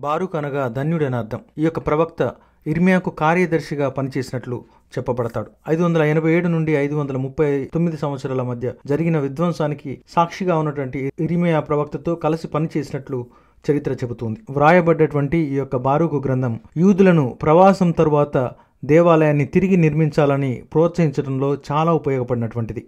Baruch అనగా ధన్యుడని అర్థం. ఈ యొక్క ప్రవక్త ఇర్మియాకు కార్యదర్శిగా పనిచేసినట్లు చెప్పబడతాడు. 587 నుండి 539 సంవత్సరాల మధ్య జరిగిన విధ్వంసానికి సాక్షిగా ఉన్నటువంటి ఇర్మియా ప్రవక్తతో కలిసి పనిచేసినట్లు చరిత్ర చెబుతుంది. వ్రాయబడ్డటువంటి ఈ యొక్క బారూకు గ్రంథం యూదులను ప్రవాసం తరువాత దేవాలయాన్ని తిరిగి నిర్మించాలని ప్రోత్సహించడంలో చాలా ఉపయోగపడినటువంటిది.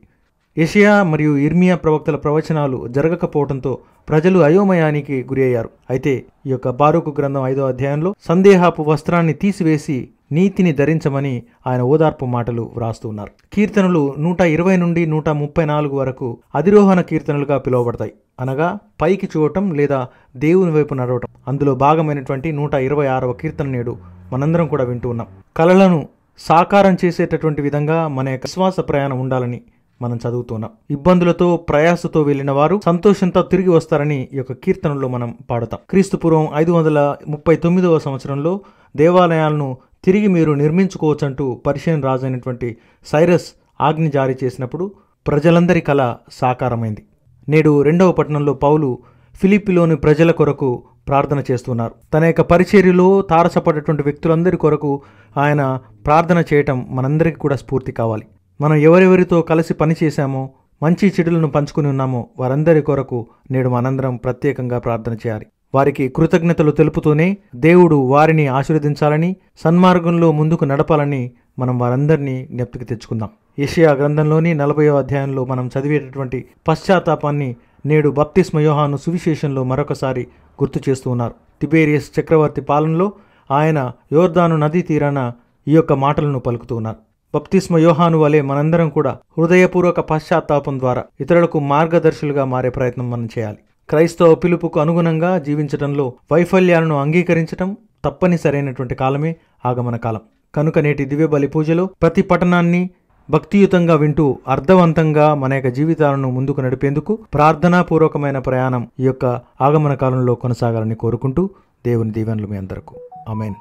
యెషయా మరియు ఇర్మియా ప్రవక్తల ప్రవచనాలు జరగకపోవడంతో ప్రజలు అయోమయానికి గురి అయ్యారు. అయితే ఈ యొక్క బారూకు గ్రంథం 5వ అధ్యాయంలో సందేహపు వస్త్రాన్ని తీసివేసి నీతిని ధరించమని ఆయన ఓదార్పు మాటలు వ్రాస్తూ ఉన్నారు. కీర్తనలు 120 నుండి 134 వరకు అధిరోహణ కీర్తనలుగా పిలువబడతాయి. అనగా పైకి చూడటం లేదా దేవుని వైపు నడవటం. అందులో భాగమైనటువంటి 126వ కీర్తన నేడు మనందరం కూడా వింటూ ఉన్నాం. కలలను సాకారం చేసేటటువంటి విధంగా మన యొక్క విశ్వాస ప్రయాణం ఉండాలని మనం చదువుతున్నాం. ఇబ్బందులతో ప్రయాసతో వెళ్లిన వారు సంతోషంతో తిరిగి వస్తారని ఈ యొక్క కీర్తనలో మనం పాడతాం. క్రీస్తుపూర్వం 539వ సంవత్సరంలో దేవాలయాలను తిరిగి మీరు నిర్మించుకోవచ్చంటూ పర్షియన్ రాజు అయినటువంటి సైరస్ ఆజ్ఞ జారీ చేసినప్పుడు ప్రజలందరి కళ సాకారమైంది. నేడు 2వ పట్టణంలో పౌలు ఫిలిప్పీలోని ప్రజల కొరకు ప్రార్థన చేస్తున్నారు. తన యొక్క పరిచర్యలో తారసపడేటువంటి వ్యక్తులందరి కొరకు ఆయన ప్రార్థన చేయటం మనందరికీ కూడా స్ఫూర్తి కావాలి. మనం ఎవరెవరితో కలిసి పనిచేశామో, మంచి చెడులను పంచుకుని ఉన్నామో వారందరి కొరకు నేడు మనందరం ప్రత్యేకంగా ప్రార్థన చేయాలి. వారికి కృతజ్ఞతలు తెలుపుతూనే దేవుడు వారిని ఆశీర్వదించాలని, సన్మార్గంలో ముందుకు నడపాలని మనం వారందరినీ జ్ఞప్తికి తెచ్చుకుందాం. యెషయా గ్రంథంలోని 40వ అధ్యాయంలో మనం చదివేటటువంటి పశ్చాత్తాపాన్ని నేడు బప్తిస్మ యోహాను సువిశేషంలో మరొకసారి గుర్తు చేస్తూ ఉన్నారు. తిబేరియస్ చక్రవర్తి పాలనలో ఆయన యోర్దాను నదీ తీరాన ఈ యొక్క మాటలను పలుకుతూ ఉన్నారు. బప్తిస్మ యోహాను వలె మనందరం కూడా హృదయపూర్వక పశ్చాత్తాపం ద్వారా ఇతరులకు మార్గదర్శులుగా మారే ప్రయత్నం మనం చేయాలి. క్రైస్తవ పిలుపుకు అనుగుణంగా జీవించడంలో వైఫల్యాలను అంగీకరించడం తప్పనిసరైనటువంటి కాలమే ఆగమన కాలం. కనుక నేటి దివ్య బలి పూజలో ప్రతి పఠనాన్ని భక్తియుతంగా వింటూ అర్థవంతంగా మన యొక్క జీవితాలను ముందుకు నడిపేందుకు ప్రార్థనాపూర్వకమైన ప్రయాణం ఈ యొక్క ఆగమన కాలంలో కొనసాగాలని కోరుకుంటూ దేవుని దీవెనలు మీ అందరకు. ఆమేన్.